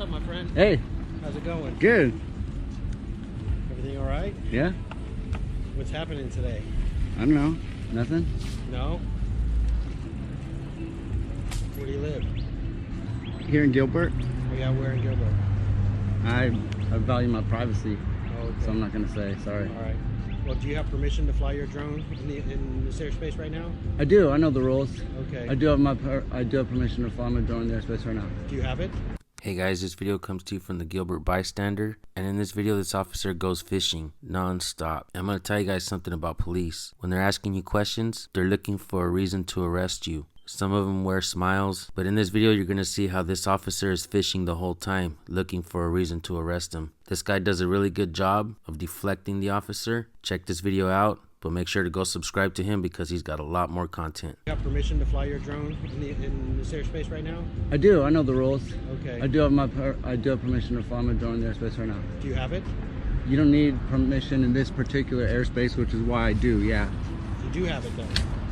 up, my friend? Hey. How's it going? Good. Everything all right? Yeah. What's happening today? I don't know. Nothing. No? Where do you live? Here in Gilbert. Oh yeah, where in Gilbert? I value my privacy, Oh, okay. so I'm not gonna say. Sorry. All right. Well, do you have permission to fly your drone in this airspace right now? I do. I know the rules. Okay. I do have permission to fly my drone in the airspace right now. Do you have it? Hey guys, this video comes to you from the Gilbert Bystander, and in this video this officer goes fishing non-stop. I'm going to tell you guys something about police. When they're asking you questions, they're looking for a reason to arrest you. Some of them wear smiles, but in this video you're going to see how this officer is fishing the whole time, looking for a reason to arrest him. This guy does a really good job of deflecting the officer. Check this video out, but make sure to go subscribe to him because he's got a lot more content. You have permission to fly your drone in this airspace right now? I do. I know the rules. Okay. I do have permission to fly my drone in the airspace right now. Do you have it? You don't need permission in this particular airspace, which is why I do. Yeah. You do have it though.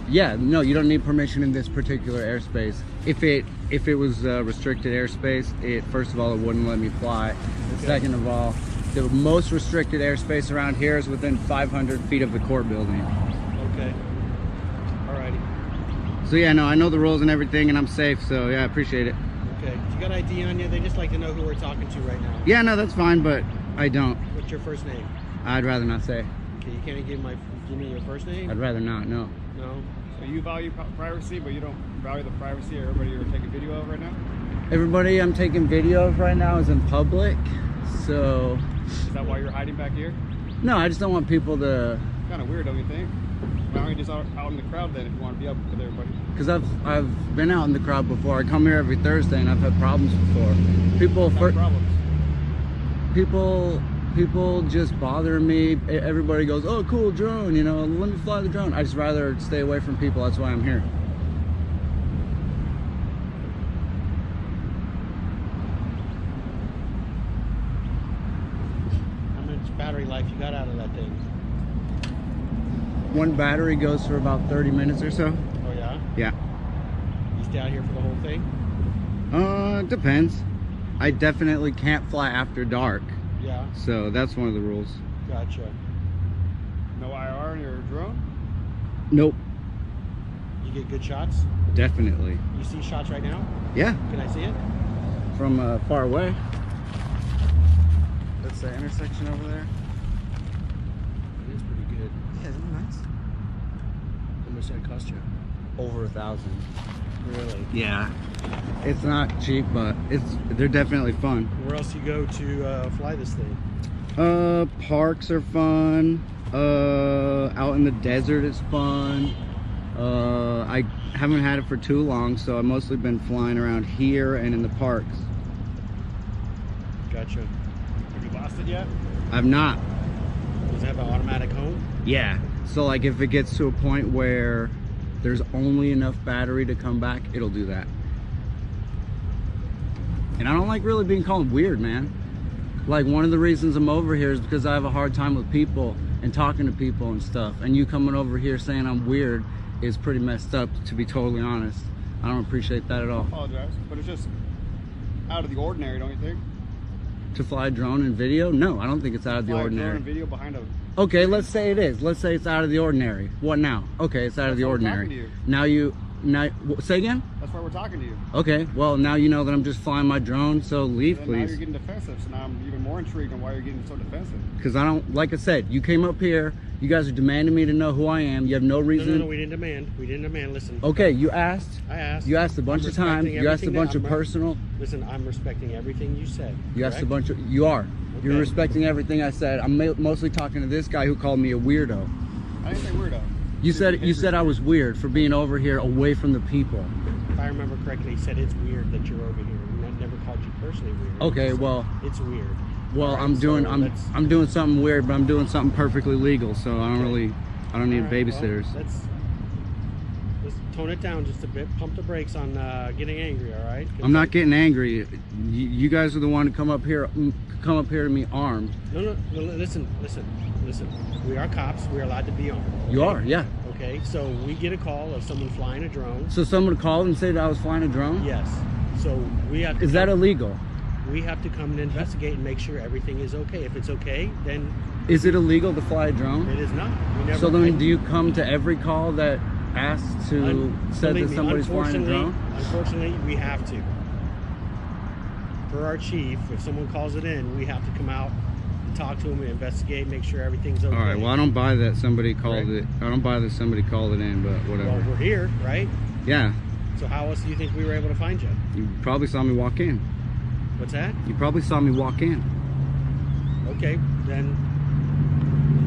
Yeah, no, you don't need permission in this particular airspace. If it was restricted airspace, first of all, it wouldn't let me fly. Okay. Second of all, the most restricted airspace around here is within 500 feet of the court building. Okay. Alrighty. So yeah, no, I know the rules and everything, and I'm safe. So yeah, I appreciate it. Okay. You got ID on you? They just like to know who we're talking to right now. Yeah, no, that's fine, but I don't. What's your first name? I'd rather not say. Okay. You can't give me your first name? I'd rather not. No. No. So you value privacy, but you don't value the privacy of everybody you're taking video of right now? Everybody I'm taking video of right now is in public, so. Is that why you're hiding back here? No, I just don't want people to. Kind of weird, don't you think? Why aren't you just out in the crowd then if you want to be up with everybody? Because I've been out in the crowd before. I come here every Thursday and I've had problems before. People just bother me. Everybody goes, oh, cool drone, you know, let me fly the drone. I just rather stay away from people. That's why I'm here. How much battery life you got out of that thing? One battery goes for about 30 minutes or so. Oh yeah? Yeah. You stay out here for the whole thing? Depends. I definitely can't fly after dark. Yeah. So that's one of the rules. Gotcha. No IR on your drone? Nope. You get good shots? Definitely. You see shots right now? Yeah. Can I see it? From far away. That's the intersection over there. It is pretty good. Yeah, isn't it nice? How much that cost you? Over 1,000. Really? Yeah. It's not cheap, but they're definitely fun. Where else you go to fly this thing? Parks are fun. Out in the desert is fun. I haven't had it for too long, so I've mostly been flying around here and in the parks. Gotcha. Have you lost it yet? I've not. Does it have an automatic home? Yeah. So like if it gets to a point where there's only enough battery to come back, it'll do that. And I don't like really being called weird, man. Like one of the reasons I'm over here is because I have a hard time with people and talking to people and stuff. And you coming over here saying I'm weird is pretty messed up, to be totally honest. I don't appreciate that at all. I apologize, but it's just out of the ordinary, don't you think? To fly a drone in video? No, I don't think it's out of the Fly a ordinary. drone in video behind a... Okay, let's say it is. Let's say it's out of the ordinary. What now? Okay, it's out of the That's why we're ordinary. talking to you. Now, say again? That's why we're talking to you. Okay, well now you know that I'm just flying my drone, so leave, And now please. you're getting defensive, so now I'm even more intrigued on why you're getting so defensive. Because I don't, like I said, you came up here, you guys are demanding me to know who I am. You have no reason. No, we didn't demand. We didn't demand. Listen. Okay, you asked. I asked. You asked a bunch of times. You asked a bunch of personal. Listen, I'm respecting everything you said. You asked a correct? bunch of. You are. Okay. You're respecting everything I said. I'm mostly talking to this guy who called me a weirdo. I didn't say weirdo. You said I was weird for being over here away from the people. If I remember correctly, he said it's weird that you're over here. I never called you personally weird. Okay, Just, well. it's weird. Well, All right, I'm doing so I'm doing something weird, but I'm doing something perfectly legal, so I don't Okay. need All right, babysitters. Well, let's tone it down just a bit. Pump the brakes on getting angry. All right? I'm not getting angry. You guys are the one to come up here to me armed. No. Listen. We are cops. We are allowed to be armed. You are, yeah. Okay, so we get a call of someone flying a drone. So someone called and said I was flying a drone? Yes. So we have to. Is that illegal? we have to come and investigate and make sure everything is okay. If it's okay, then Is it illegal to fly a drone? it is not. We never, So then, do you come to every call that asks to said believe that me, somebody's flying a drone? Unfortunately, we have to. For our chief, if someone calls it in, we have to come out and talk to them and investigate, make sure everything's okay. All right. Well, I don't buy that somebody called Right. it. I don't buy that somebody called it in, but whatever. Well, we're here, right? Yeah. So how else do you think we were able to find you? You probably saw me walk in. What's that? You probably saw me walk in. Okay, then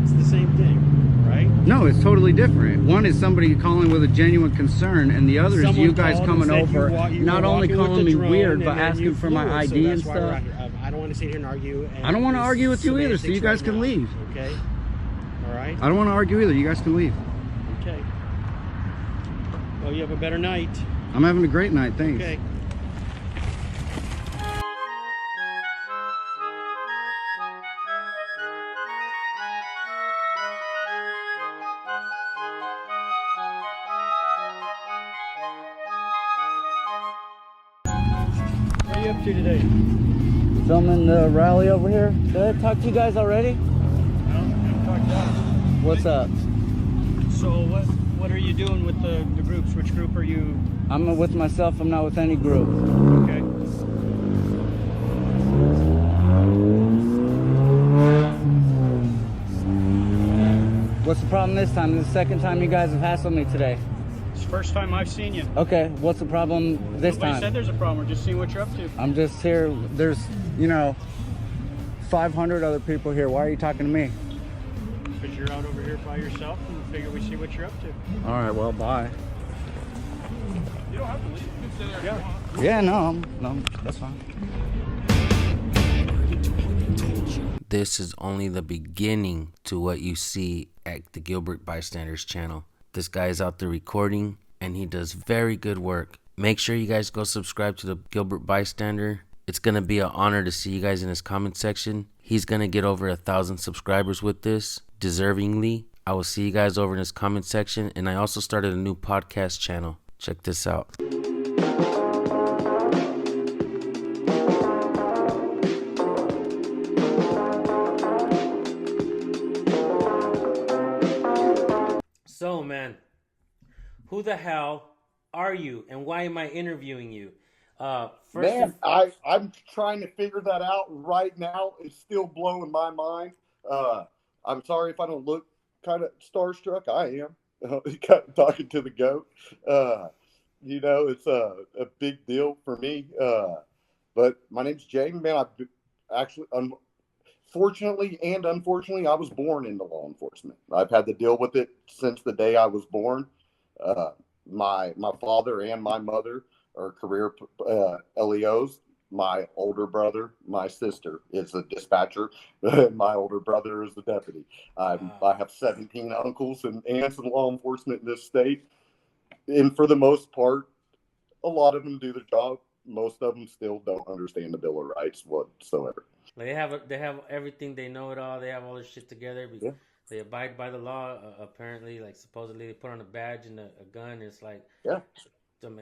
it's the same thing, right? No, it's totally different. One is somebody calling with a genuine concern, and the other is Someone you guys called and coming said over, you not were only walking with calling the me drone weird, and but then asking you for my flew it, ID so and that's why we're stuff. out here. I don't want to sit here and argue. And I don't want to it's argue with you either, so you guys semantics can right now, leave. Okay. All right. I don't want to argue either. You guys can leave. Okay. Well, you have a better night. I'm having a great night. Thanks. Okay. What are you up to today? Filming the rally over here. Did I talk to you guys already? No, haven't talked about it. What's up? So what are you doing with the groups? Which group are you? I'm with myself. I'm not with any group. Okay. What's the problem this time? This is the second time you guys have hassled me today. It's the first time I've seen you. Okay, what's the problem this Nobody time? said there's a problem. We're just seeing what you're up to. I'm just here. There's, 500 other people here. Why are you talking to me? Because you're out over here by yourself, and we figure we see what you're up to. All right, well, bye. You don't have to leave. You can stay there if you Yeah. want. Yeah, no, that's fine. This is only the beginning to what you see at the Gilbert Bystander's channel. This guy's out there recording, and he does very good work. Make sure you guys go subscribe to the Gilbert Bystander. It's going to be an honor to see you guys in his comment section. He's going to get over 1,000 subscribers with this, deservingly. I will see you guys over in his comment section, and I also started a new podcast channel. Check this out. So, man, who the hell are you, and why am I interviewing you? Man, I'm trying to figure that out right now. It's still blowing my mind. I'm sorry if I don't look kind of starstruck. I am. Talking to the goat. It's a big deal for me. But my name's Jaden, man. I've actually, fortunately and unfortunately, I was born into law enforcement. I've had to deal with it since the day I was born. My father and my mother are career LEOs. My older brother, my sister, is a dispatcher. My older brother is the deputy. I have 17 uncles and aunts in law enforcement in this state. And for the most part, a lot of them do the job. Most of them still don't understand the Bill of Rights whatsoever. They have everything. They know it all. They have all their shit together. Yeah. They abide by the law. Apparently, like supposedly, they put on a badge and a gun. It's like, Yeah.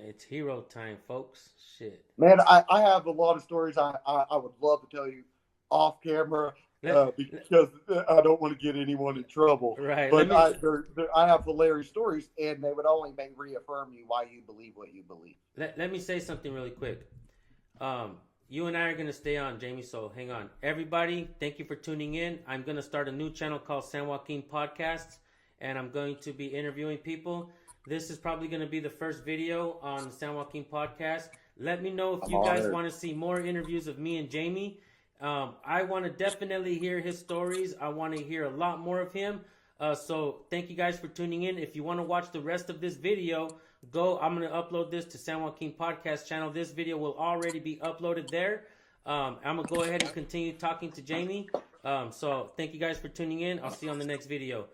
It's hero time, folks. Shit. Man, I have a lot of stories I would love to tell you off camera because I don't want to get anyone in trouble. Right. But I have hilarious stories, and they would only reaffirm you why you believe what you believe. Let me say something really quick. You and I are going to stay on, Jamie, so hang on. Everybody, thank you for tuning in. I'm going to start a new channel called San Joaquin Podcasts, and I'm going to be interviewing people. This is probably going to be the first video on the San Joaquin Podcast. Let me know if you guys want to see more interviews of me and Jamie. I want to definitely hear his stories. I want to hear a lot more of him. So thank you guys for tuning in. If you want to watch the rest of this video, I'm going to upload this to San Joaquin Podcast channel. This video will already be uploaded there. I'm going to go ahead and continue talking to Jamie. So thank you guys for tuning in. I'll see you on the next video.